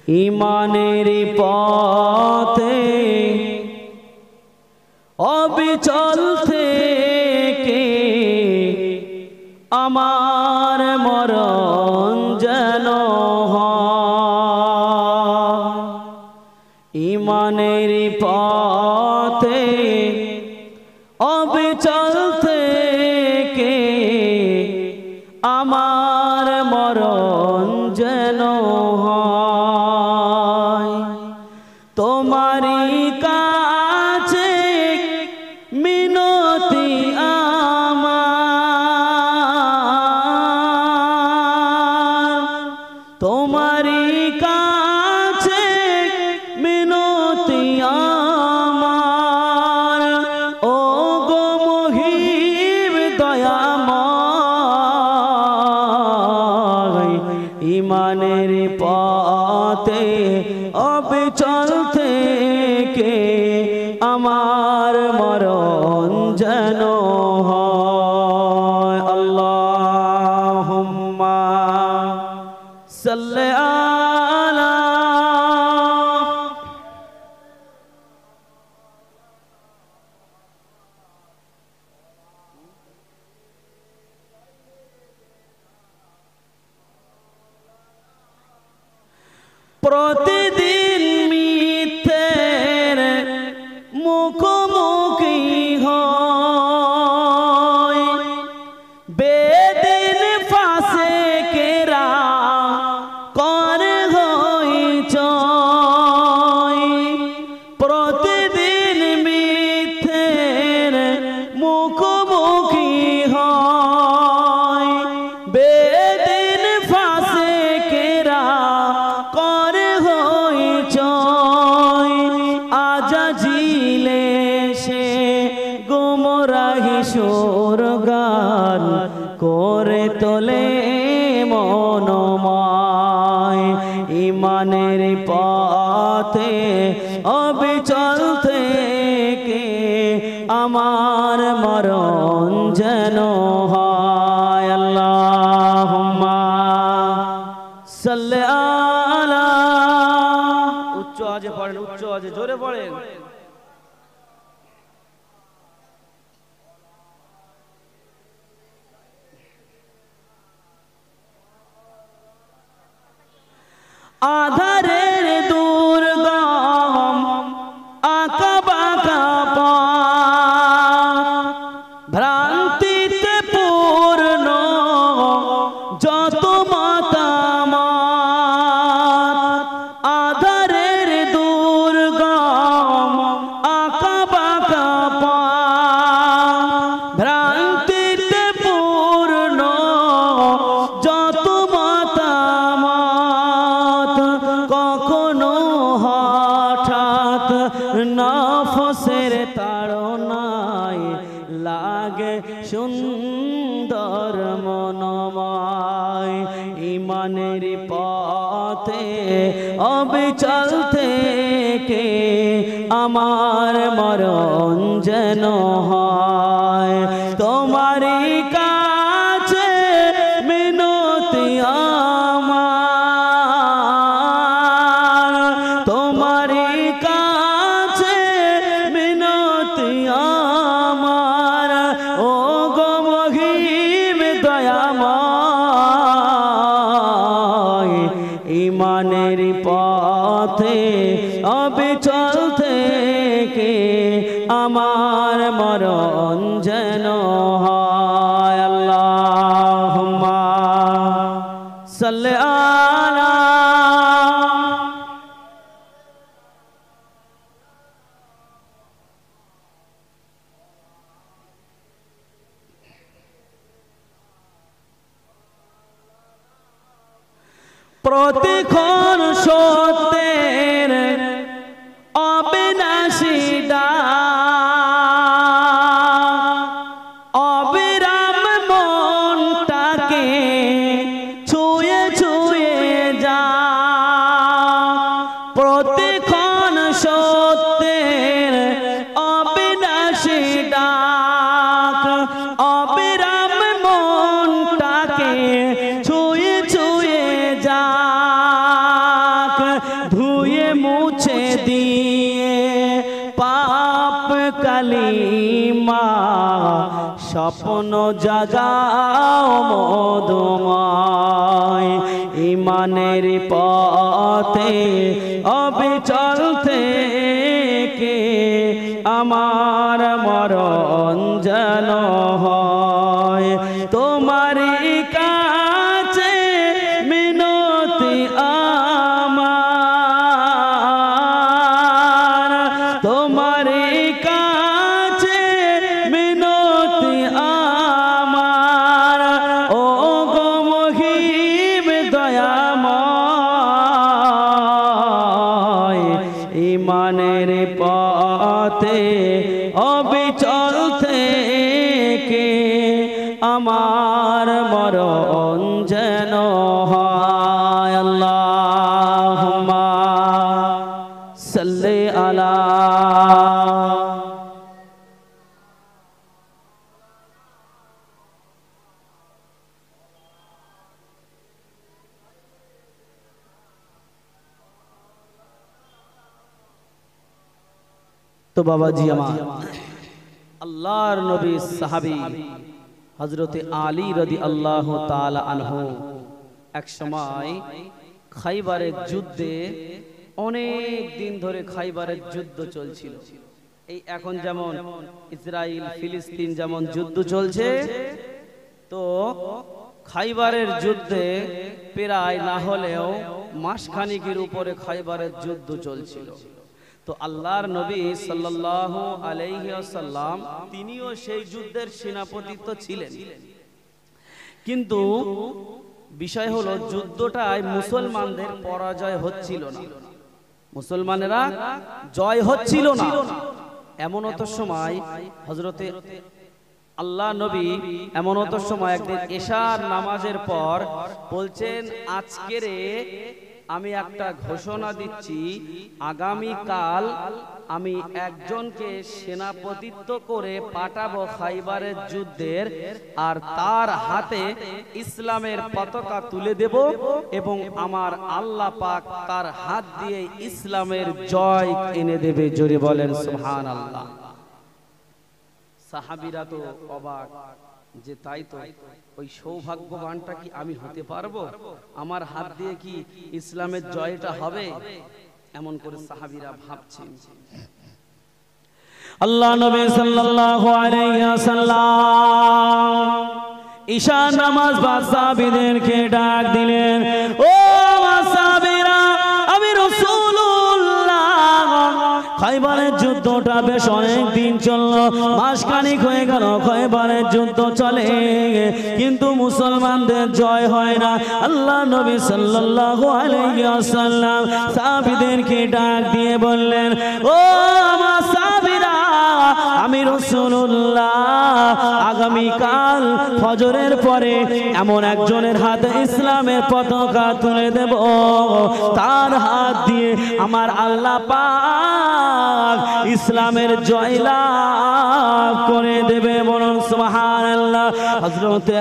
ইমানের পথে অবিচল থেকে আমার মরণ যেন হয়। ইমানের পথে অবিচল থেকে আমার মরণ যেন হয়। তোমারই কাছে মিনতি আমার, তোমারই কাছে মিনতি আমার, ও গো মহিম দয়াময়। ইমানের পথে অবিচল থেকে আমার মরণ যেন হয়। আল্লাহুম্মা সাল্লি আলা প্রতিদিন মিথ্যের মুখোমুখি হয়, বেদিন ফাঁসে কেরা করে হইচই। প্রতিদিন মিথ্যের মুখোমুখি হয়, বেদিন ফাঁসে কেরা করে হইচই। আজাজিলে সে গুমরাহি সুরগান করে তোলে মনোময়। ইমানের পথে অবিচল থেকে আমার মরণ যেন হয়। আল্লাহুম্মা সাল্লি আলা, উচ্চ আওয়াজে পড়েন, উচ্চ আওয়াজে জোরে পড়েন। আধারের দুর্গম আঁকা বাঁকা পথ, ভ্রান্তিতে পূর্ণ যত মতামত। আধারের দুর্গম আঁকা বাঁকা পথ, ভ্রান্তিতে পূর্ণ যত মতামত। কখনো হঠাৎ নফসের তাড়নায় লাগে সুন্দর মনোময়। ইমানের পথে অবিচল থেকে আমার মরণ যেন হয়। তোমারই কাছে মিনতি আমার, তোমারই কাছে মিনতি আমার, ও গো মহিম দয়াময়। ইমানের পথে অবিচল থেকে আমার মরণ যেন হয়। আল্লাহুম্মা সাল্লি আলা প্রতিক্ষণ সত্যের অবিনাশী ডাক, অবিরাম মনটাকে ছুঁয়ে ছুঁয়ে যা। প্রতিক্ষণ সত্যের অবিনাশী ডাক, অবিরাম মনটাকে ছুঁয়ে ছুঁয়ে যা। পাক ধুয়ে মুছে দিয়ে পাপ কালিমা স্বপ্ন জাগাও মধুময় ইমানের পথে অবিচল থেকে আমার মরণ যেন হয় তোমারই কাছে মিনতি আমার তোমারই কাছে মিনতি আমার ও গো মহিম দয়াময় ইমানের পথে অবিচল থেকে আমার মরণ যেন হয় আল্লাহুম্মা সাল্লি আলা তো বাবাজি আমার আল্লাহর নবী সাহাবী হযরতে আলী রাদিয়াল্লাহু তাআলা আনহু এক সময় খাইবারের যুদ্ধে অনেক দিন ধরে খাইবারের যুদ্ধ চলছিল এই এখন যেমন ইসরাইল ফিলিস্তিন যেমন যুদ্ধ চলছে তো খাইবারের যুদ্ধে প্রায় না হলেও মাসখানেকের উপরে খাইবারের যুদ্ধ চলছিল তো আল্লাহর নবী সাল্লাল্লাহু আলাইহি ওয়াসাল্লাম তিনিও সেই যুদ্ধের সেনাপতিত্ব ছিলেন কিন্তু বিষয় হলো যুদ্ধটায় মুসলমানদের পরাজয় হচ্ছিল না মুসলমানেরা জয় হচ্ছিল না এমনত সময় হযরতে আল্লাহ নবী এমনত সময় একদিন এশার নামাজের পর বলছেন আজকেরে আমি একটা ঘোষণা দিচ্ছি আগামী কাল আমি একজনকে সেনাপতিত্ব করে পাঠাবো খাইবারের যুদ্ধের আর তার হাতে ইসলামের পতাকা তুলে দেব এবং আমার আল্লাহ পাক তার হাত দিয়ে ইসলামের জয় এনে দেবে জোরে বলেন সুবহানাল্লাহ সাহাবীরা তো অবাক যে তাই তো ওই সৌভাগ্যবানটা কি আমি হতে পারবো আমার হাত দিয়ে কি ইসলামের জয়টা হবে এমন করে সাহাবীরা ভাবছেন আল্লাহ নবী সাল্লাল্লাহু আলাইহি ওয়াসাল্লাম ঈশা নামাজ বাদ সাহাবীদেরকে ডাক দিলেন ও সাহাবীরা আমি রাসূলুল্লাহ খাইবারের যুদ্ধটা বেশ অনেক দিন চললো মাসখানেক হয়ে গেল খাইবারের যুদ্ধ চলে কিন্তু মুসলমানদের জয় হয় না আল্লাহ নবী সাল্লাল্লাহু আলাইহি ওয়াসাল্লাম সাহাবীদেরকে ডাক দিয়ে বললেন ও আমার সাহাবীরা আমি রাসূলুল্লাহ আগামী কাল ফজরের পরে এমন একজনের হাতে ইসলামের পতাকা তুলে দেব তার হাত দিয়ে আমার আল্লাহ পাক ইসলামের জয়লাভ করে দেবে বলুন সুবহানাল্লাহ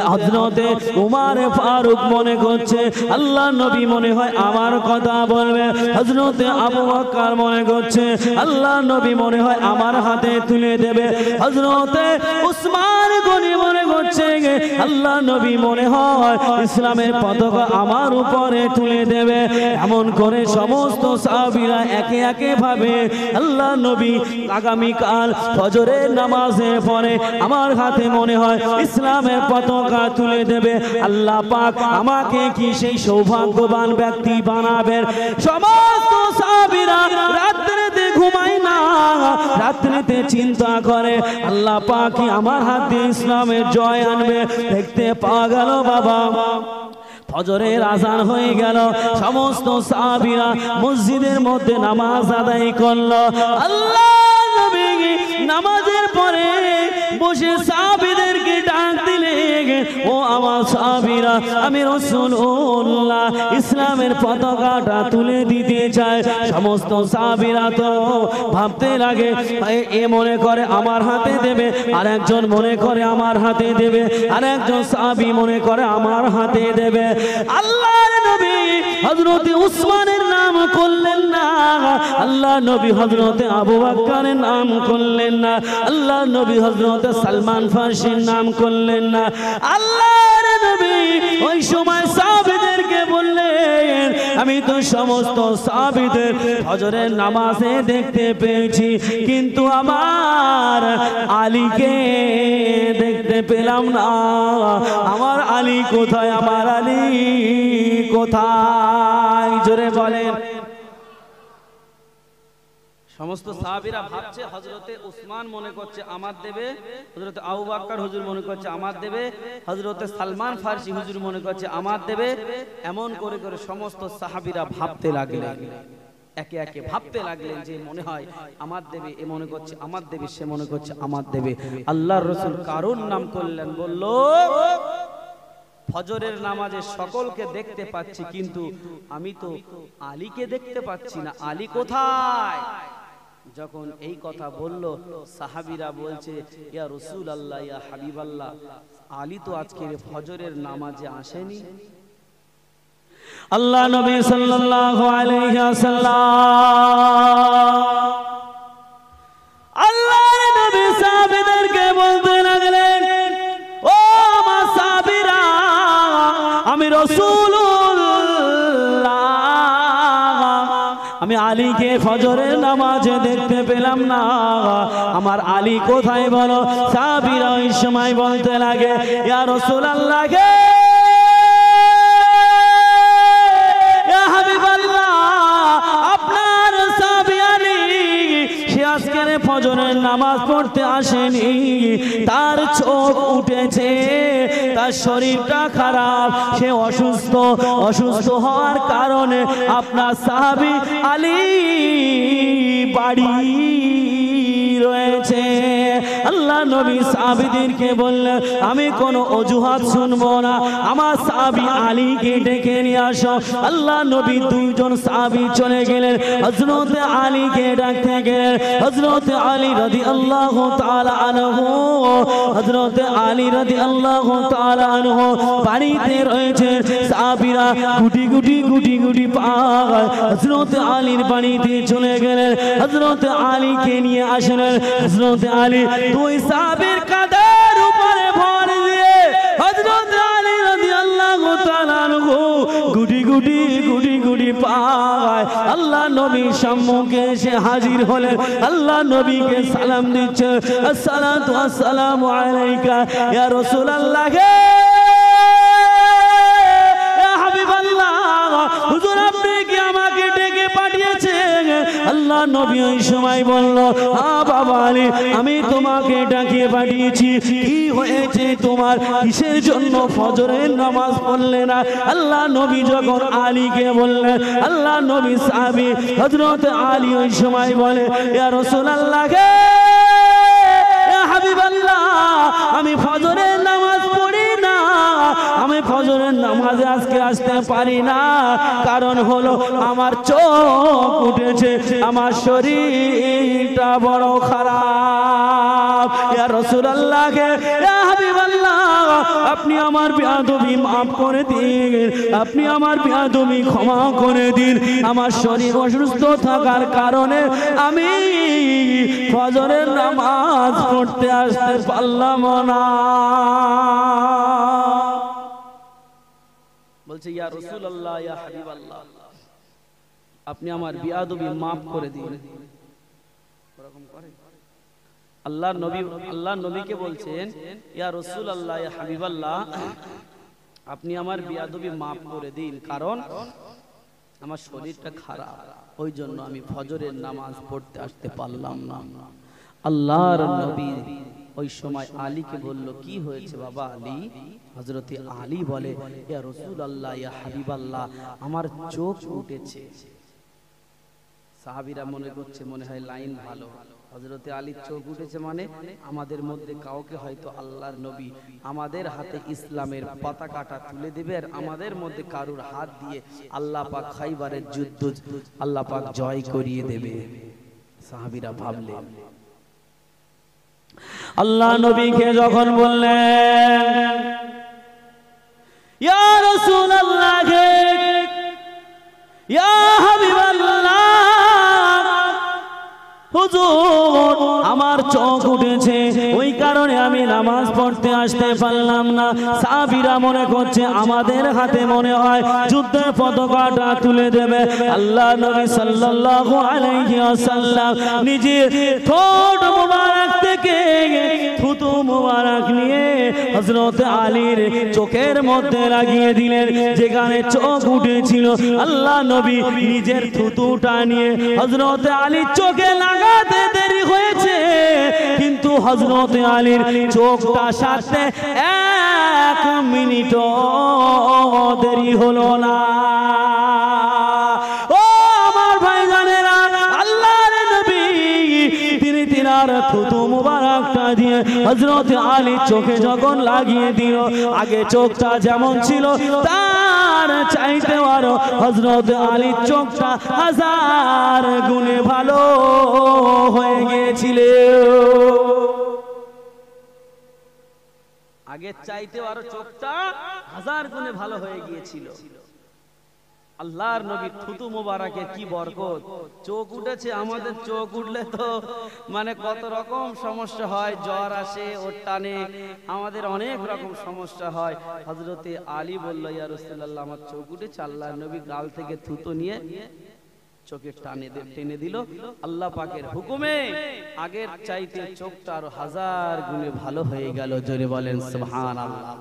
হযরতে উমর ফারুক মনে করছে আল্লাহ নবী মনে হয় আমার কথা বলবে হযরতে আবু বকর মনে করছে আল্লাহ নবী মনে হয় আমার হাতে তুলে দেবে হযরতে উসমান গনি মনে করছে আল্লাহ নবী মনে হয় ইসলামের পতাকা আমার উপরে তুলে দেবে এমন করে সমস্ত সাহাবীরা একে একে ভাবে আল্লাহ নবী আগামী কাল ফজরের নামাজের পরে আমার হাতে মনে হয় ইসলামের পতাকা তুলে দেবে আল্লাহ পাক আমাকে কি সেই সৌভাগ্যবান ব্যক্তি বানাবেন সমস্ত সাহাবীরা রাত্রিতে ঘুমায় না রাত্রিতে চিন্তা করে আল্লাহ পাক কি আমার হাতে ইসলামের জয় আনবে দেখতে পাওয়া গেল বাবা ফজরের আযান হয়ে গেল সমস্ত সাহাবীরা মসজিদের মধ্যে নামাজ আদায় করলো আল্লাহ নবী নামাজের পরে বসে সাহাবীদেরকে ডাক দিলেন ও আমার সাহাবীরা, আমি রাসূলুল্লাহ ইসলামের পতাকাটা তুলে দিতে চাই। সমস্ত সাহাবীরা তো ভাবতে লাগে, এ মনে করে আমার হাতে দেবে, আর একজন মনে করে আমার হাতে দেবে, আর একজন সাহাবী মনে করে আমার হাতে দেবে। আল্লাহর নবী হযরত উসমানের নাম করলেন না, আল্লাহ নবী হযরত আবু বকরের নাম করলেন না, আল্লাহ নবী হযরত সালমান ফারসির নাম করলেন না। আল্লাহর নবী ওই সময় সাহাবীদেরকে বললেন, আমি তো সমস্ত সাহাবীদের ফজরের নামাজে দেখতে পেয়েছি, কিন্তু আমার আলীকে দেখতে পেলাম না। আমার আলী কোথায়? আমার আলী কোথায়? জোরে বলেন। সমস্ত সাহাবীরা ভাবছে হযরতে উসমান মনে করছে আমার দেবে, হযরতে আবু বকর হুজুর মনে করছে আমার দেবে, হযরতে সালমান ফারসি হুজুর মনে করছে আমার দেবে। এমন করে করে সমস্ত সাহাবীরা ভাবতে লাগলেন, একে একে ভাবতে লাগলেন যে মনে হয় আমার দেবে, এ মনে করছে আমার দেবে, সে মনে করছে আমার দেবে। আল্লাহর রাসূল কারুর নাম করলেন, বলল ফজরের নামাজে সকলকে দেখতে পাচ্ছি, কিন্তু আমি তো আলীকে দেখতে পাচ্ছি না, আলী কোথায়? যখন এই কথা বলল সাহাবীরা বলছে, ইয়া রাসূলুল্লাহ, ইয়া হাবিবাল্লাহ, আলী তো আজকে ফজরের নামাজে আসেনি। আল্লাহ নবী সাল্লাল্লাহু আলাইহি ওয়াসাল্লাম আল্লাহর নবী সাহাবীদেরকে বলতে লাগলেন, ও আমার সাহাবীরা, আমি রাসূলুল্লাহ, আমি আলীকে ফজরের নামাজে দেখতে পেলাম না, আমার আলী কোথায় বলো? সাহাবীরা ওই সময় বলতে লাগে, ইয়া রাসূলুল্লাহ, আপনার সাহাবী আলী সে আজকের ফজরের নামাজ পড়তে আসেনি, তার চোখ উঠেছে, তার শরীরটা খারাপ, সে অসুস্থ, অসুস্থ হওয়ার কারণে আপনার সাহাবী আলী বাড়ি রয়েছে। আল্লাহ নবী সাহাবীদেরকে বললেন, আমি কোনো অজুহাত শুনবো না, আমার সাহাবী আলীকে ডেকে নিয়ে আসো। আল্লাহ নবী দুইজন সাহাবী চলে গেলেন, হযরত আলীকে ডাকতে গেলেন। হযরত আলী রাদিয়াল্লাহু তাআলা আনহু, হযরত আলী রাদিয়াল্লাহু তাআলা আনহু বাড়িতে রয়েছে। সাহাবীরা গুটি গুটি গুটি গুটি পায় হযরত আলীর বাড়িতে চলে গেলেন। হযরত আলীকে নিয়ে আসলেন। হযরত আলী দুই সাহাবীর কাঁধের উপরে ভর দিয়ে হযরত আলী রাদিয়াল্লাহু তাআলা আনহু গুটি গুটি গুটি গুটি পায় আল্লাহ নবীর সম্মুখে এসে হাজির হলেন। আল্লাহ নবীকে সালাম দিচ্ছে, আসসালাতু আসসালামু আলাইকা ইয়া রাসূলুল্লাহ, ইয়া হাবিবাল্লাহ, হুজুর আপনি কি আমাকে ডেকে পাঠিয়েছেন? আল্লাহ নবী ওই সময় বলল, হ্যাঁ বাবা আলী, আমি তোমাকে ডাকিয়ে পাঠিয়েছি। কি হয়েছে তোমার? কিসের জন্য ফজরের নামাজ পড়লে না? আল্লাহ নবী যখন আলীকে বললেন, আল্লাহ নবী সাহাবী হযরত আলী ওই সময় বলে, ইয়া রাসূলুল্লাহ, ইয়া হাবিবাল্লাহ, আমি ফজরের নামাজ পড়ি না, আমি ফজরের নামাজে আজকে আসতে পারি না, কারণ হলো আমার চোখ উঠেছে, আমার শরীরটা বড় খারাপ। ইয়া রাসূলুল্লাহ, ইয়া হাবিবাল্লাহ, আপনি আমার বেয়াদবি মাফ করে দিন, আপনি আমার বেয়াদবি ক্ষমা করে দিন। আমার শরীর অসুস্থ থাকার কারণে আমি ফজরের নামাজ পড়তে আসতে পারলাম না। বলছে, ইয়া রাসূলুল্লাহ, ইয়া হাবিবাল্লাহ, আপনি আমার বেয়াদবি মাফ করে দিন। এরকম করে আল্লাহর নবীকে বলছেন, ইয়া রাসূলুল্লাহ, ইয়া হাবিবাল্লাহ, আপনি আমার বেয়াদবি মাফ করে দিন, কারণ আমার শরীরটা খারাপ, ওই জন্য আমি ফজরের নামাজ পড়তে আসতে পারলাম না। আল্লাহর নবী ওই সময় আলীকে বলল, কি হয়েছে বাবা আলী? হযরতে আলী বলে, ইয়া রাসূলুল্লাহ, ইয়া হাবিবাল্লাহ, আমার চোখ উঠেছে। সাহাবীরা মনে করছে মনে হয় লাইন ভালো, হযরতে আলীর চোখ উঠেছে মানে আমাদের মধ্যে কাউকে হয়তো আল্লাহর নবী আমাদের হাতে ইসলামের পতাকাটা তুলে দেবে, আর আমাদের মধ্যে কারুর হাত দিয়ে আল্লাহ পাক খাইবারের যুদ্ধ আল্লাহ পাক জয় করিয়ে দেবে। সাহাবীরা ভাবলেন। আল্লাহ নবীকে যখন বললেন ইয়া রাসূলুল্লাহ ইয়া হাবিবাল্লাহ, হুজুর আমার চোখ উঠেছে, ওই কারণে আমি নামাজ পড়তে আসতে পারলাম না। সাহাবীরা মনে করছে আমাদের হাতে মনে হয় যুদ্ধের পতাকাটা তুলে দেবে। আল্লাহ নবী সাল্লাল্লাহু আলাইহি ওয়াসাল্লাম নিজের ঠোঁট মোবারক থেকে থুতু মোবারক নিয়ে হযরত আলীর চোখের মধ্যে লাগিয়ে দিলেন। যেখানে চোখ উঠেছিল আল্লাহ নবী নিজের থুতুটা নিয়ে হযরত আলীর চোখে লাগাতে দেরি হয়েছে, কিন্তু হযরত আলীর চোখটা সারতে 1 মিনিটও দেরি হলো না। ও আমার ভাইজানেরা, আল্লাহর নবী তিনি তিনার থুতু মুবারকটা দিয়ে হযরত আলীর চোখে যখন লাগিয়ে দিল, আগে চোখটা যেমন ছিল তার চাইতে আরো হযরত আলীর চোখটা 1000 গুণে ভালো হয়ে গিয়েছিল। আগের চাইতে আরো চোখটা 1000 গুণে ভালো হয়ে গিয়েছিল। আল্লাহর নবীর থুতু মোবারকে কি বরকত। চোখ উঠেছে, আমাদের চোখ উঠলে তো মানে কত রকম সমস্যা হয়, জ্বর আসে, ওর টানে, আমাদের অনেক রকম সমস্যা হয়। হযরতে আলী বলল ইয়া রাসূলুল্লাহ আমার চোখ উঠেছে। আল্লাহর নবী গাল থেকে থুতু নিয়ে চোখে টেনে দিল। আল্লাহ পাকের হুকুমে আগের চাইতে চোখটা আরো 1000 গুণে ভালো হয়ে গেল। জোরে বলেন সুবহানাল্লাহ।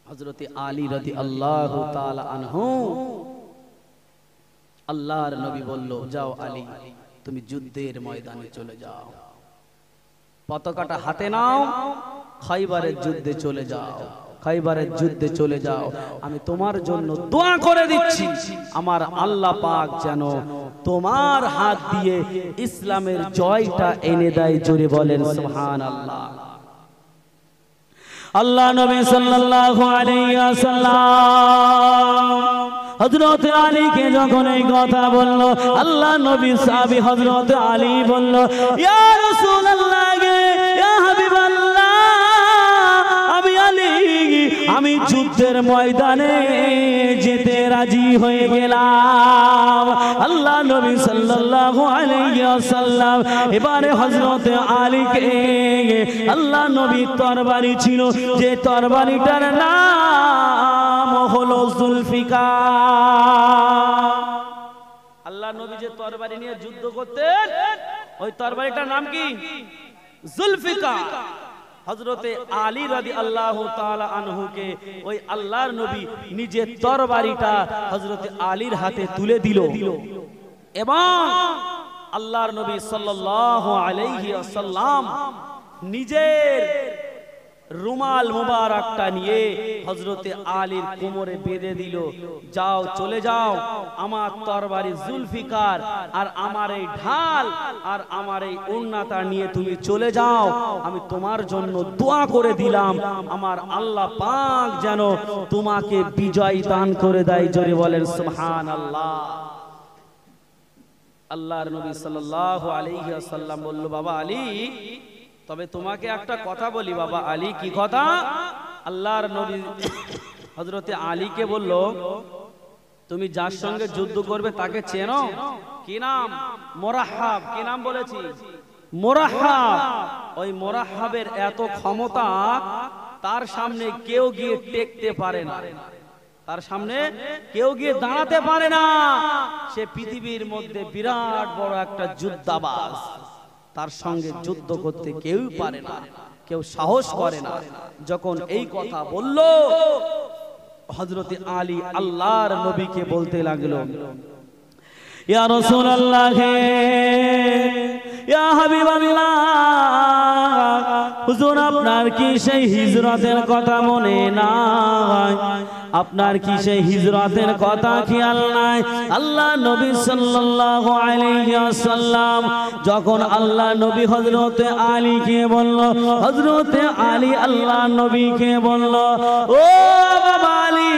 হযরতে আলী রাদিয়াল্লাহু তাআলা আনহু, আল্লাহর নবী বলল যাও আলী তুমি যুদ্ধের ময়দানে চলে যাও, পতাকাটা হাতে নাও, খাইবারের যুদ্ধে চলে যাও, খাইবারের যুদ্ধে চলে যাও। আমি তোমার জন্য দোয়া করে দিচ্ছি আমার আল্লাহ পাক যেন তোমার হাত দিয়ে ইসলামের জয়টা এনে দেয়। জোরে বলেন সুবহানাল্লাহ। আল্লাহ নবী সাল্লাল্লাহু আলাইহি ওয়াসাল্লাম হযরত আলীকে যখন এই কথা বলল, আল্লাহ নবী সাহাবী হযরত আলী বলল ইয়া রাসূলুল্লাহ ইয়া হাবিবাল্লাহ, আমি আলী আমি যুদ্ধের ময়দানে যেতে রাজি হয়ে গেলাম। আল্লাহ নবী সাল্লাল্লাহু আলাইহি ওয়াসাল্লাম এবারে হযরত আলীকে, আল্লাহ নবী তরবারি ছিল যে তরবারিটার নাম হলো জুলফিকার। আল্লাহ নবী যে তরবারি নিয়ে যুদ্ধ করতেন ওই তরবারিটার নাম কি? জুলফিকার। হযরতে আলী রাদিয়াল্লাহু তাআলা আনহুকে ওই আল্লাহর নবী নিজের তরবারিটা হযরতে আলীর হাতে তুলে দিল এবং আল্লাহর নবী সাল্লাল্লাহু আলাইহি ওয়াসাল্লাম নিজের রুমাল মুবারকটা নিয়ে হযরতে আলীর কোমরে বেঁধে দিল, যাও চলে যাও, আমার তরবারি জুলফিকার আর আমার এই ঢাল আর আমার এই উন্নাতা নিয়ে তুমি চলে যাও, আমি তোমার জন্য দোয়া করে দিলাম আমার আল্লাহ পাক যেন তোমাকে বিজয় দান করে দেয়। জোরে বলেন সুবহানাল্লাহ। আল্লাহর নবী সাল্লাল্লাহু আলাইহি ওয়াসাল্লাম বলল বাবা আলী, তবে তোমাকে একটা কথা বলি বাবা আলী। কি কথা? আল্লাহর নবী হযরতে আলীকে বলল তুমি যার সঙ্গে যুদ্ধ করবে তাকে চেনো? কি নাম? মুরাহহাব। কি নাম বলেছি? মুরাহহাব। ওই মুরাহহাবের এত ক্ষমতা তার সামনে কেউ গিয়ে টেকতে পারে না, তার সামনে কেউ গিয়ে দাঁড়াতে পারে না। সে পৃথিবীর মধ্যে বিরাট বড় একটা যোদ্ধাবাজ, তার সঙ্গে যুদ্ধ করতে কেউ পারে না, কেউ সাহস করে না। যখন এই কথা বলল হযরতে আলী আল্লাহর নবীকে বলতে লাগলো ইয়া রাসূলুল্লাহ ইয়া হাবিবাল্লাহ, হুজুর আপনার কি সেই হিজরতের কথা মনে নাই? আপনার কি সেই হিজরতের কথা খেয়াল নাই? আল্লাহ নবী সাল্লাল্লাহু আলাইহি ওয়াসাল্লাম যখন আল্লাহ নবী হযরতে আলীকে বলল, হযরতে আলী আল্লাহ নবীকে বলল, ও বাবা আলী,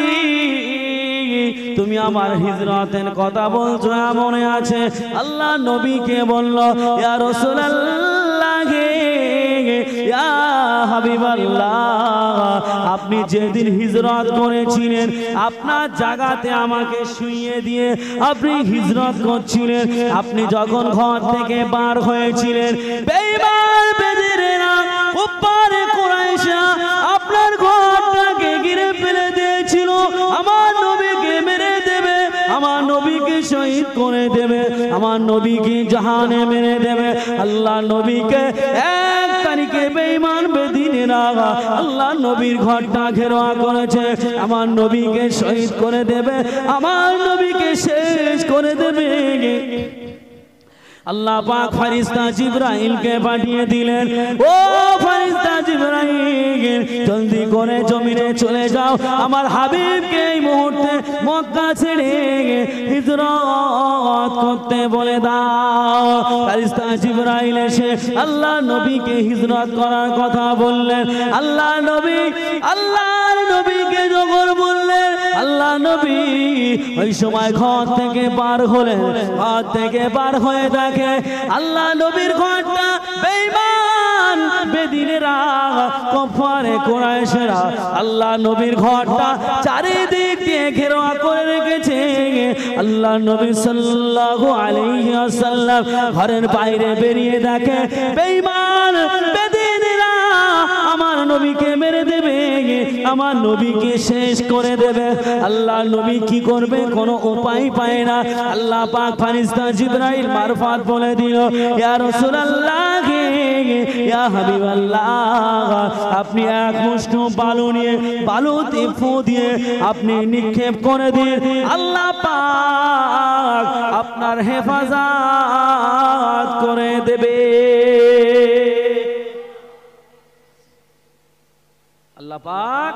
তুমি আমার হিজরতের কথা বলছো মনে আছে? আল্লাহ নবীকে বলল, ইয়া রাসূলুল্লাহ, ইয়া হাবিবাল্লাহ, আপনি যেদিন হিজরত করেছিলেন আপনার জায়গাতে আমাকে শুইয়ে দিয়ে আপনি হিজরত করছিলেন। আপনি যখন ঘর থেকে বার হয়েছিলেন, বেঈমান বেদিনেরা কুফারে কুরাইশা আপনার ঘরটাকে ঘিরে ফেলে দিয়েছিল। আমার নবীকে মেরে দেবে, আমার নবীকে শহীদ করে দেবে, আমার নবীকে জাহানে মেরে দেবে। আল্লাহ নবীকে এক তারিখে বেঈমান বেদিনেরা আল্লাহ নবীর ঘরটা ঘেরাও করেছে, আমার নবীকে শহীদ করে দেবে, আমার নবীকে শেষ করে দেবে। আল্লাহ পাক ফেরেশতা জিবরাইলকে পাঠিয়ে দিলেন, ও ফেরেশতা জিবরাইল, জলদি করে জমিনে চলে যাও, আমার হাবিবকে এই মুহূর্তে মক্কা ছেড়ে হিজরত করতে বলে দাও। ফেরেশতা জিবরাইল এসে আল্লাহ নবীকে হিজরত করার কথা বললেন। আল্লাহর নবীকে যখন বললেন, আল্লাহ নবী ওই সময় ঘর থেকে বার হলেন। ঘর থেকে বার হয়ে দেখে আল্লাহ নবীর ঘরটা বেঈমান বেদিনেরা কুফারে কুরাইশরা আল্লাহ নবীর ঘরটা চারিদিক দিয়ে ঘেরাও করে রেখেছে। আল্লাহ নবী সাল্লাল্লাহু আলাইহি ওয়াসাল্লাম ঘরের বাইরে বেরিয়ে দেখে বেঈমান বেদিনেরা আমার নবীকে মেরে দেবে, আমার নবীকে শেষ করে দেবে। আল্লাহ নবী কি করবে কোনো উপায় পায় না। আল্লাহ পাক ফেরেশতা জিবরাইল মারফত বলে দিল, ইয়া রাসূলুল্লাহ, ইয়া হাবিবাল্লাহ, আপনি এক মুষ্ঠ বালু নিয়ে বালুতে ফু দিয়ে আপনি নিক্ষেপ করে দিন, আল্লাহ পাক আপনার হেফাজত করে দেবে। আল্লাহ পাক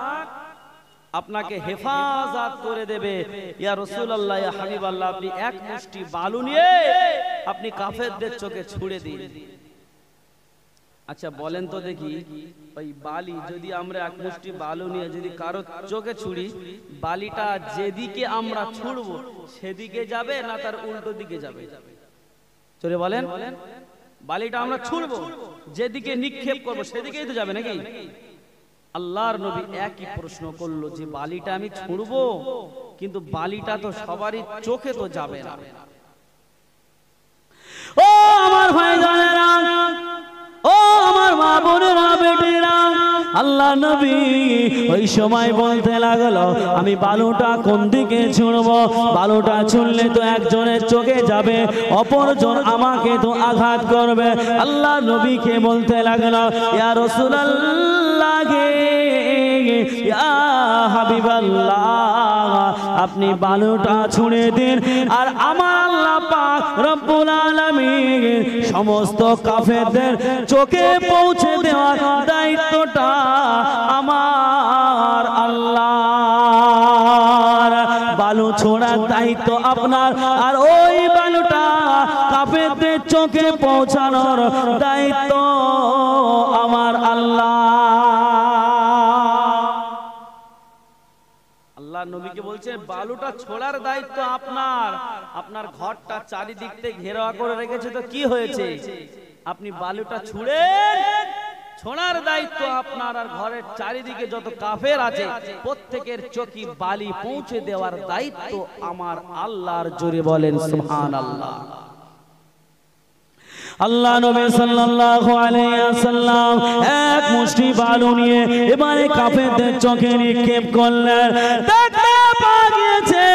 আপনাকে হেফাজত করে দেবে। ইয়া রাসূলুল্লাহ, ইয়া হাবিবাল্লাহ, আপনি এক মুষ্টি বালু নিয়ে আপনি কাফেরদের চোখে ছুঁড়ে দিন। আচ্ছা বলেন তো দেখি, ওই বালি যদি আমরা এক মুষ্টি বালু নিয়ে যদি কারো চোখে ছুঁড়ি, বালিটা যেদিকে আমরা ছুঁড়ব সেদিকে যাবে না তার উল্টো দিকে যাবে? চলে বলেন, বালিটা আমরা ছুঁড়ব, যেদিকে নিক্ষেপ করব সেদিকেই তো যাবে নাকি? আল্লাহর নবী একই প্রশ্ন করলো যে বালিটা আমি ছুঁড়বো, কিন্তু বালিটা তো সবারই চোখে তো যাবে না। ও আমার ভাইজানেরা, ও আমার মা বোনেরা, বেটিরা, আল্লাহ নবী ওই সময় বলতে লাগলো, আমি বালুটা কোন দিকে ছুঁড়বো? বালুটা ছুঁড়লে তো একজনের চোখে যাবে, অপরজন আমাকে তো আঘাত করবে। আল্লাহ নবীকে বলতে লাগলো, ইয়া রাসূলুল্লাহ, ইয়া হাবিবাল্লাহ, আপনি বালুটা ছুঁড়ে দিন, আর আমার আল্লাহ পাক রব্বুল আলামিন সমস্ত কাফেরদের চোখে পৌঁছে দেওয়ার দায়িত্বটা আমার আল্লাহর। বালু ছোড়ার দায়িত্ব আপনার, আর ওই বালুটা কাফেরদের চোখে পৌঁছানোর দায়িত্ব আমার আল্লাহ। আল্লাহ নবীকে বলছে বালুটা ছোড়ার দায়িত্ব আপনার। আপনার ঘরটা চারিদিক থেকে ঘেরাও করে রেখেছে, তো কি হয়েছে? আপনি বালুটা ছুঁড়েন, ছোড়ার দায়িত্ব আপনার, আর ঘরের চারিদিকে যত কাফের আছে প্রত্যেকের চোখে বালি পৌঁছে দেওয়ার দায়িত্ব আমার আল্লাহর। জোরে বলেন সুবহানাল্লাহ। আল্লাহ নবী সাল্লাল্লাহু আলাইহি ওয়াসাল্লাম এক মুষ্টি বালু নিয়ে এবারে কাফেরদের চোখে নিক্ষেপ করলেন। দেখতে পাওয়া গিয়েছে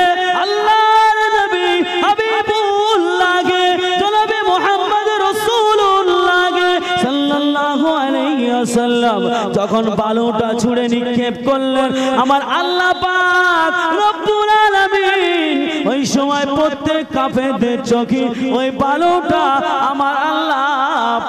আল্লাহর নবী হাবিবুল্লাহকে, জনাবে মুহাম্মদ রাসূলুল্লাহকে সাল্লাল্লাহু আলাইহি ওয়াসাল্লাম যখন বালুটা ছুঁড়ে নিক্ষেপ করলেন, আমার আল্লাহ পাক রব্বুল আলামিন ওই সময় প্রত্যেক কাফেরদের চোখে ওই বালুটা আমার আল্লাহ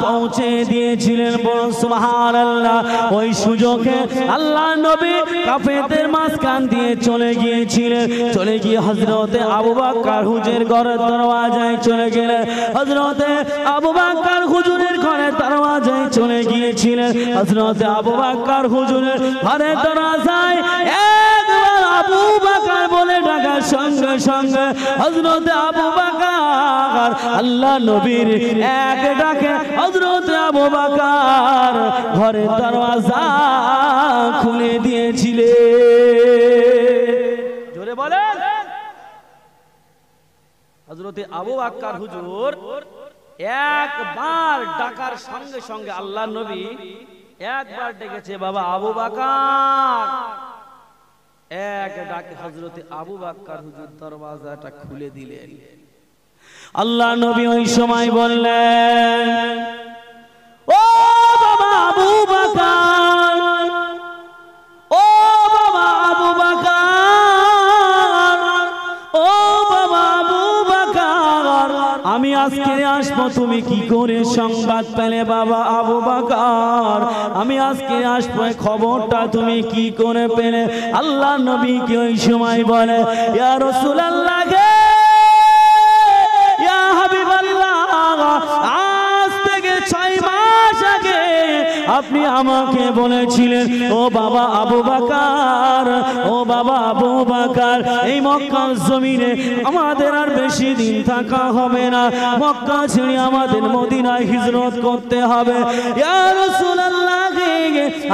পৌঁছে দিয়েছিলেন। বলুন সুবহানাল্লাহ। ওই সুযোগে আল্লাহ নবী কাফেরদের মাঝখান দিয়ে চলে গিয়েছিলেন। চলে গিয়ে হযরতে আবু বকর হুজুরের ঘরের দরওয়াজায় চলে গেলেন। হযরতে আবু বকর হুজুরের ঘরের দরওয়াজায় চলে গিয়েছিলেন। হযরতে আবু বকর হুজুরের ঘরের দরওয়াজায় একবার আবু বকর বলে ডাকার সঙ্গে সঙ্গে হযরতে আবু বকর আল্লাহ নবীর এক ডাকে হযরতে আবু বকর ঘরের দরওয়াজা খুলে দিয়েছিলেন। জোরে বলেন। হযরতে আবু বকর হুজুর একবার ডাকার সঙ্গে সঙ্গে আল্লাহ নবী একবার ডেকেছে, বাবা আবু বকর। এক ডাকে হযরতে আবু বকর হুজুর দরওয়াজাটা খুলে দিলেন। আল্লাহ নবী ওই সময় বললেন, ও বাবা আবু বকর, ও বাবা আবু বকর, ও বাবা আবু বকর, আমি আজকে আসবো, তুমি কি করে সংবাদ পেলে বাবা আবু বকর? আমি আজকে আসবো, খবরটা তুমি কি করে পেলে? আল্লাহ নবী কি ওই সময় বলে, ইয়া রাসূলুল্লাহ, ইয়া হাবিবাল্লাহ, আজ থেকে 6 মাস আগে আপনি আমাকে বলেছিলেন, ও বাবা আবু বকর, ও বাবা আবু বকর, এই মক্কার জমিনে আমাদের আর বেশি দিন থাকা হবে না, মক্কা ছেড়ে আমাদের মদিনায় হিজরত করতে হবে। ইয়া রাসূলুল্লাহ,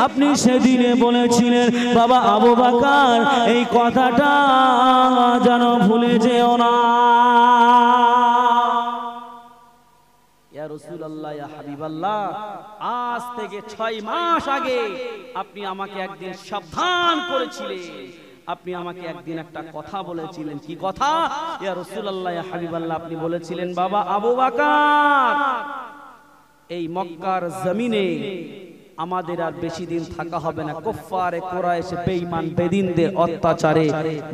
আপনি সেদিনে বলেছিলেন বাবা আবু বকর, এই কথাটা যেন ভুলে যেও না। ইয়া রাসূলুল্লাহ, ইয়া হাবিবাল্লাহ, আজ থেকে 6 মাস আগে আপনি আমাকে একদিন সাবধান করেছিলেন, আপনি আমাকে একদিন একটা কথা বলেছিলেন। কি কথা? ইয়া রাসূলুল্লাহ, ইয়া হাবিবাল্লাহ, আপনি বলেছিলেন বাবা আবু বকর, এই মক্কার জমিনে আমাদের আর বেশি দিন থাকা হবে না, কুফফারে কুরাইশ বেঈমান বেদিনদের অত্যাচারে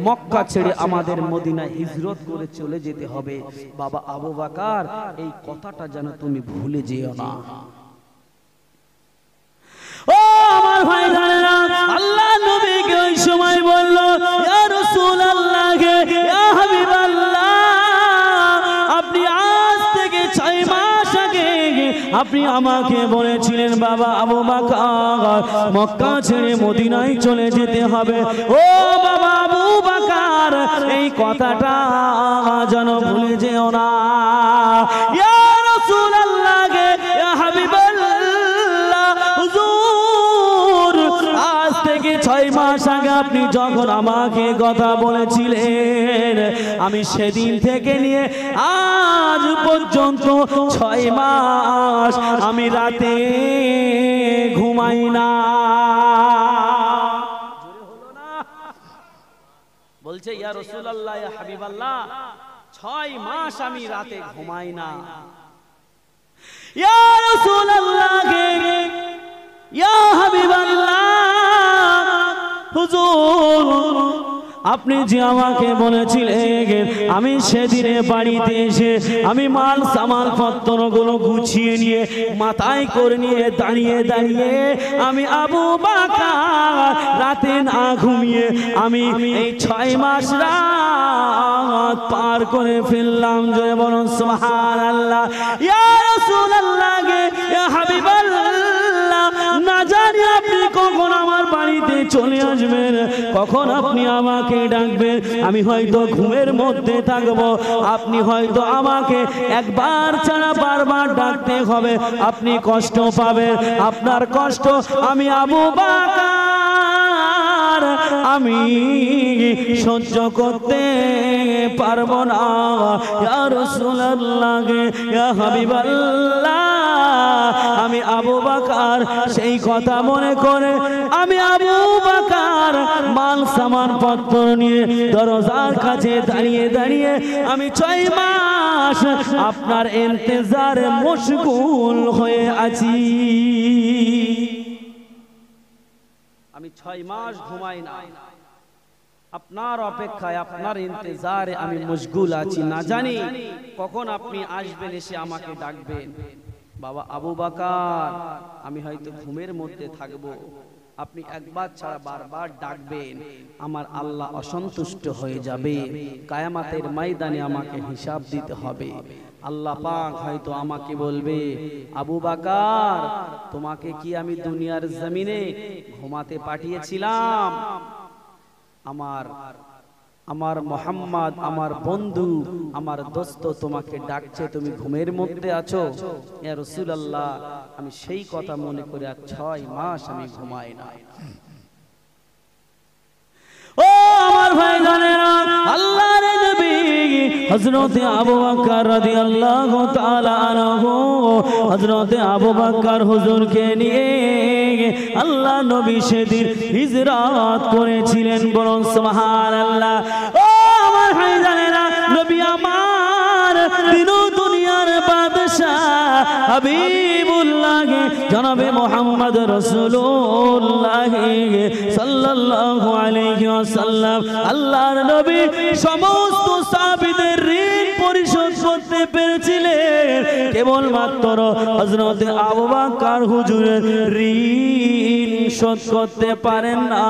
মক্কা ছেড়ে আমাদের মদিনায় হিজরত করে চলে যেতে হবে। বাবা আবু বকর, এই কথাটা যেন তুমি ভুলে যেও না। ও আমার ভাইরা, আল্লাহ নবীকে ওই সময় বলল, ইয়া রাসূলুল্লাহ, ইয়া হাবিবাল্লাহ, আপনি আজ থেকে 6 মাস আগে আপনি আমাকে বলেছিলেন বাবা আবু বকর, মক্কা ছেড়ে মদিনায় চলে যেতে হবে। ও বাবা আবু বকর, এই কথাটা যেন ভুলে যেও না। ইয়া রাসূলুল্লাহ, ইয়া হাবিবাল্লাহ, হুজুর, আজ থেকে 6 মাস আগে আপনি যখন আমাকে কথা বলেছিলেন, আমি সেদিন থেকে নিয়ে আজ পর্যন্ত 6 মাস আমি রাতে ঘুমাই না। বলছে, ইয়া রাসূলুল্লাহ, ইয়া হাবিবাল্লাহ, 6 মাস আমি রাতে ঘুমাই না। ইয়া রাসূলুল্লাহ, ইয়া হাবিবাল্লাহ, হুজুর, আপনি যে আমাকে বলেছিলেন, আমি সেদিনে বাড়িতে এসে আমি মাল সামাল পত্রগুলো গুছিয়ে নিয়ে মাথায় করে নিয়ে দাঁড়িয়ে দাঁড়িয়ে আমি আবু বকর রাতে না ঘুমিয়ে আমি এই 6 মাস রাত পার করে ফেললাম। জয় বলুন সুবহানাল্লাহ। ইয়া রাসূলুল্লাহ, ইয়া হাবিবাল্লাহ, না জানি আপনি কখন আমার বাড়িতে চলে আসবেন, কখন আপনি আমাকে ডাকবেন। আমি হয়তো ঘুমের মধ্যে থাকবো, আপনি হয়তো আমাকে একবার ছাড়া বারবার ডাকতে হবে, আপনি কষ্ট পাবেন। আপনার কষ্ট আমি আবু বকর আমি সহ্য করতে পারবো না। ইয়া রাসূলুল্লাহ, ইয়া হাবিবাল্লাহ, আমি আবু বকর সেই কথা মনে করে আমি আবু বকর মাল সামান পত্র নিয়ে দরজার কাছে দাঁড়িয়ে দাঁড়িয়ে আমি 6 মাস আপনার ইন্তজারে মশগুল হয়ে আছি। আমি 6 মাস ঘুমাই না, আপনার অপেক্ষায় আপনার ইন্তজারে আমি মশগুল আছি, না জানি কখন আপনি আসবেন, এসে আমাকে ডাকবেন। বাবা আবু বকর, আমি হয়তো ঘুমের মধ্যে থাকবো, আপনি একবার ছাড়া বারবার ডাকবেন, আমার আল্লাহ অসন্তুষ্ট হয়ে যাবে, কিয়ামতের ময়দানে আমাকে হিসাব দিতে হবে। আল্লাহ পাক হয়তো আমাকে বলবে, আবু বকর, তোমাকে কি আমি দুনিয়ার জমিনে ঘুমাতে পাঠিয়েছিলাম? আমার মোহাম্মদ, আমার বন্ধু, আমার দোস্ত তোমাকে ডাকছে, তুমি ঘুমের মধ্যে আছো। ইয়া রাসূলুল্লাহ, আমি সেই কথা মনে করে আর 6 মাস আমি ঘুমাই না। ও আমার ভাই জানেরা, আল্লাহর নবী হযরত আবু বকর রাদিয়াল্লাহু তাআলা আনহু, হযরত আবু বকর হুজুরকে নিয়ে আল্লাহ নবী সেদিন হিজরত করেছিলেন, বলুন সুবহানাল্লাহ। ও আমার ভাই জানেরা, নবী আমার দিন দুনিয়ার বাদশা হাবিবুল্লাহ জনাবে মুহাম্মদ রাসূলুল্লাহ সাল্লাল্লাহু আলাইহি ওয়াসাল্লাম, আল্লাহর নবী সমস্ত সাহাবীদের ঋণ পরিশোধ করতে পেরেছিলেন, কেবলমাত্র হযরত আবু বকর হুজুরের ঋণ শোধ করতে পারেন না।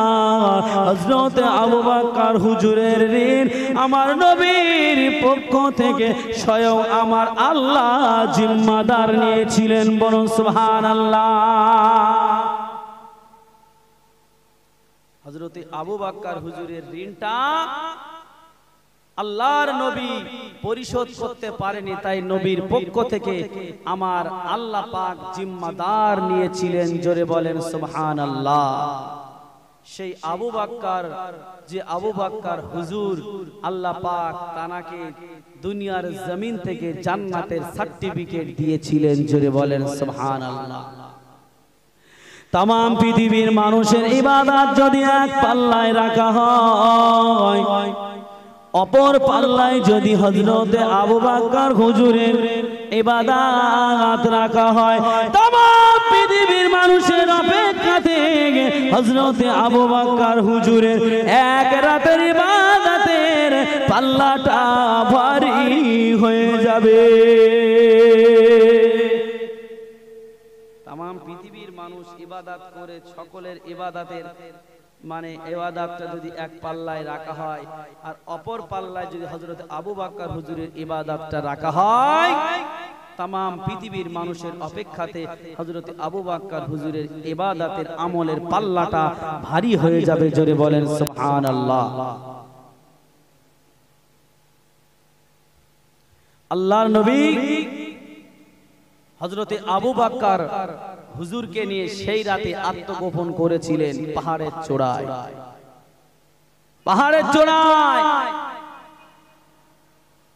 হযরত আবু বকর হুজুরের ঋণ আমার নবীর পক্ষ থেকে স্বয়ং আমার আল্লাহ জিম্মাদার নিয়েছিলেন, বলুন সুবহানাল্লাহ। হযরত আবু বকর হুজুরের ঋণটা আল্লাহর নবী পরিশোধ করতে পারেনি, তাই নবীর পক্ষ থেকে আমার আল্লাহ পাক জিম্মাদার নিয়েছিলেন, জোরে বলেন সুবহানাল্লাহ। সেই আবু বকর, যে আবু বকর হুজুর আল্লাহ পাক তানাকে দুনিয়ার জমিন থেকে জান্নাতের সার্টিফিকেট দিয়েছিলেন, জোরে বলেন সুবহানাল্লাহ। তাম পৃথিবীর মানুষের ইবাদত যদি এক পাল্লায় রাখা হয়, অপর পাল্লায় যদি হযরত আবু বকর হুজুরের ইবাদত রাখা হয়, তাম পৃথিবীর মানুষের অপেক্ষা থেকে হযরত আবু বকর হুজুরের এক রাতের ইবাদতের পাল্লাটা ভারী হয়ে যাবে। তাম পৃথিবীর মানুষ ইবাদত করে, সকলের ইবাদতের মানে ইবাদতটা যদি এক পাল্লায় রাখা হয়, আর অপর পাল্লায় যদি হযরত আবু বকর হুজুরের ইবাদতটা রাখা হয়, तमाम पृथिवीर मानुषेर अपेक्षाते हजरत आबू बकर हुजूरेर इबादतेर आमलेर पाल्लाटा भारी हये जाबे। जोरे बोलेन सुबहानाल्लाह। अल्लाहर नबी हजरत आबू बकर हुजूर के निये सेई राते आत्मगोपन करेछिलेन पाहाड़ेर चोड़ाय। पाहाड़ेर चोड़ाय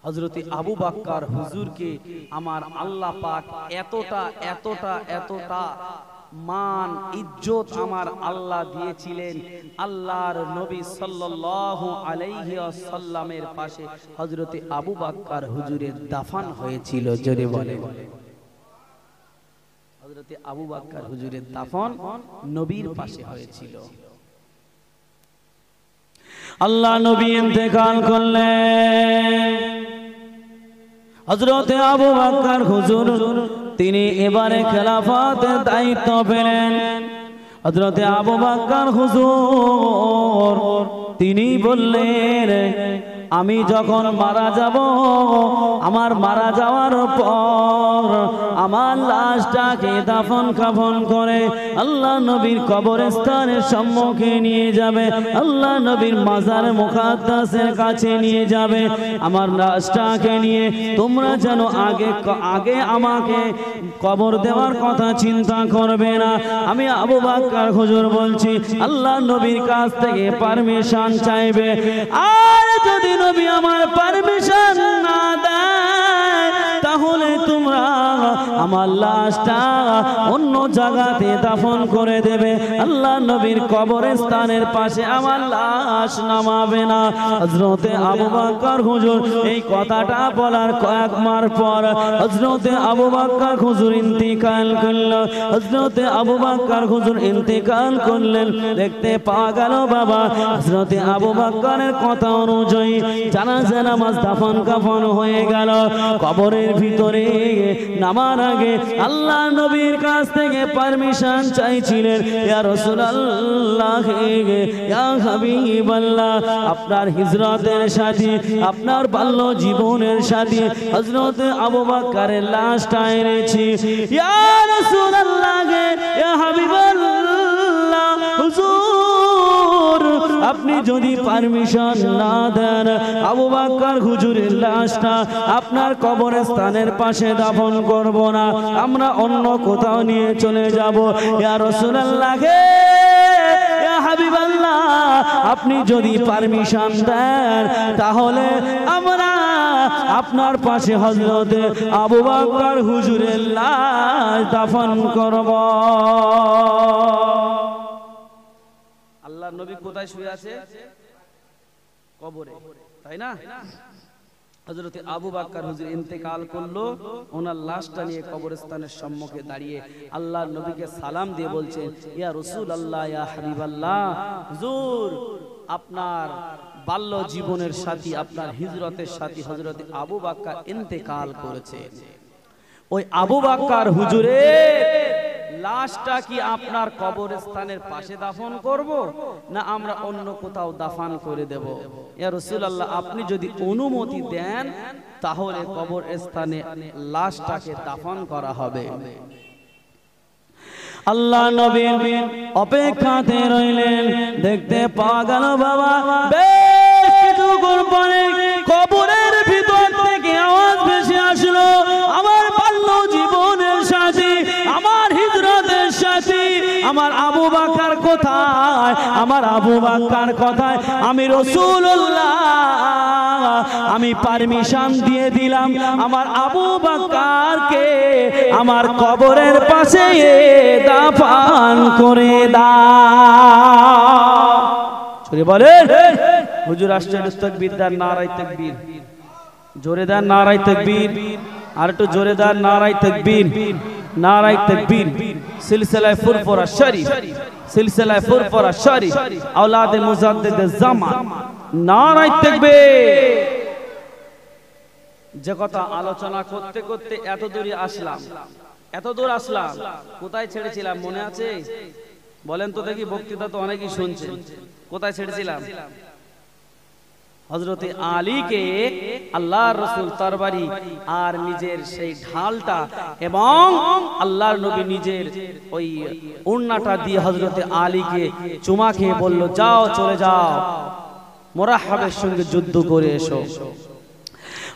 हजरत आबू बकर हुजूर के आमार आल्लाह पाक एतोटा एतोटा एतोटा मान इज्जत आमार आल्लाह दिएछिलेन। आल्लाहर नबी सल्लल्लाहु अलैहि वसल्लमेर पाशे हजरत आबू बकर हुजूरेर दाफन हयेछिलो। जोरे बोले हजरत आबू बकर हुजूरेर दाफन नबीर पाशे हयेछिलो। अल्लाह नबी इंतेकाल करलेन। हजरत आबू बकर हुजूर तिनी एबारे खिलाफतेर दायित्व पेलेन। हजरत आबू बकर हुजूर तिनी बोललेन आमी जखन मारा जाबो आमार मारा जावार पर आमार लाशटाके दाफन काफन करे आल्लाह नबीर कबरस्थानेर सम्मुखे निये जाबे। आल्लाह नबीर माजार मुकाद्दासेर काछे निये जाबे। आमार लाशटाके निये तोमरा जेन आगे आगे आमाके कबर देवार कथा चिंता करबे ना। आमी आबू बकर हुजूर बोलছি आल्लाह नबीर काछ थेके पारमिशन चाइबे। आर যদি नबी आमार पारमिशन ना देय ताहले तोमरा আমার লাশটা অন্য জায়গাতে দাফন করে দেবে, আল্লাহ নবীর কবরস্থানের পাশে আমার লাশ নামাবে না। হযরতে আবু বকর হুজুর এই কথাটা বলার কয়েক মাস পর হযরতে আবু বকর হুজুর ইন্তেকাল করলেন। হযরতে আবু বকর হুজুর ইন্তেকাল করলেন। দেখতে পাওয়া গেল বাবা হযরতে আবু বকরের কথা অনুযায়ী জানাজা নামাজ দাফন কাফন হয়ে গেল। কবরের ভিতরে নামার আগে আল্লাহ নবীর কাছ থেকে পারমিশন চাইছিলেন, ইয়া রাসূলুল্লাহ, ইয়া হাবিবাল্লাহ, আপনার হিজরতের সাথী, আপনার বাল্য জীবনের সাথী হযরত আবু বকরের লাশটা এনেছি, ইয়া রাসূলুল্লাহ, ইয়া হাবিবাল্লাহ, হুজুর আপনি যদি পারমিশন না দেন আবু বকর হুজুরের লাশটা আপনার কবরস্থানের পাশে দাফন করব না, আমরা অন্য কোথাও নিয়ে চলে যাব। ইয়া রাসূলুল্লাহ, ইয়া হাবিবাল্লাহ, আপনি যদি পারমিশন দেন তাহলে আমরা আপনার পাশে হযরত আবু বকর হুজুরের লাশ দাফন করব। আল্লাহর নবী কোথায় শুয়ে আছে? কবরে, তাই না? হযরত আবু বকর হুজুর ইন্তেকাল করলো, ওনার লাশটা নিয়ে কবরস্থানের সম্মুখে দাঁড়িয়ে আল্লাহর নবীকে সালাম দিয়ে বলছেন, ইয়া রাসূলুল্লাহ, ইয়া হাবিবাল্লাহ, হুজুর আপনার বাল্য জীবনের সাথী, আপনার হিজরতের সাথী হযরত আবু বকর ইন্তেকাল করেছেন। ওই আবু বকর হুজুরের লাশটা কি আপনার কবরস্থানের পাশে দাফন করব না আমরা অন্য কোথাও দাফন করে দেব? ইয়া রাসূলুল্লাহ, আপনি যদি অনুমতি দেন তাহলে কবরস্থানে লাশটাকে দাফন করা হবে। আল্লাহ নবীর অপেক্ষাতে রইলেন। দেখতে পাওয়া গেল বাবা বেশ কিছুক্ষণ পরে কবরের ভিতর থেকে আওয়াজ ভেসে আসলো, আমার বাল্য জীবনের সাথী, আমার হিজরতের সাথী, আমার আবু বকর কোথায়? আমার আবু বকর কোথায়? আমি রাসূলুল্লাহ, আমি পারমিশন দিয়ে দিলাম আমার আবু বকরকে আমার কবরের পাশে দাফন করে দাও। সরে বলেন হুজুর আসছেন, তাকবীর দেন, নারায়ে তাকবীর, জোরে দেন নারায়ে তাকবীর, আর একটু জোরে দেন নারায়ে তাকবীর, নারায়ে তাকবীর। সিলসিলায়ে ফুরফুরা শরীফ, সিলসিলায়ে ফুরফুরা শরীফ, আওলাদে মুজাদ্দিদ জামান, নারায়ে তাকবীর। যে কথা আলোচনা করতে করতে এত দূরে আসলাম, এত দূর আসলাম, কোথায় ছেড়েছিলাম মনে আছে? বলেন তো দেখি, বক্তৃতা তো অনেকেই শুনছেন, কোথায় ছেড়েছিলাম? হযরতে আলীকে আল্লাহর রাসূল তরবারি আর নিজের সেই ঢালটা এবং আল্লাহর নবী নিজের ওই ওড়নাটা দিয়ে হযরতে আলীকে চুমা খেয়ে বলল, যাও চলে যাও, মুরাহহাবের সঙ্গে যুদ্ধ করে এসো।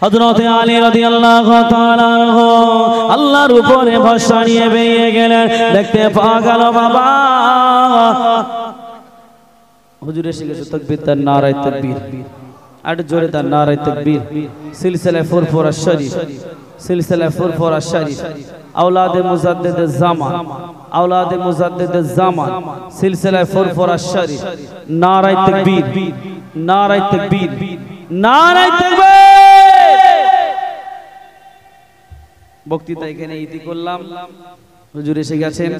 হযরতে আলী রাদিয়াল্লাহু তাআলা আনহু আল্লাহর উপরে ভরসা নিয়ে বেরিয়ে গেলেন। দেখতে পাওয়া গেল বাবা হুজুর এসে গেছে, তাকবীর দেন, নারায়ে তাকবীর, আর জোরে দেন নারায়ে তাকবীর। সিলসিলায়ে ফুরফুরা শরীফ, সিলসিলায়ে ফুরফুরা শরীফ, আওলাদে মুজাদ্দিদ জামান, আওলাদে মুজাদ্দিদ জামান, সিলসিলায়ে ফুরফুরা শরীফ, নারায়ে তাকবীর, নারায়ে তাকবীর, নারায়ে তাকবীর। বক্তৃতা এখানে ইতি করলাম, হুজুর এসে গেছেন।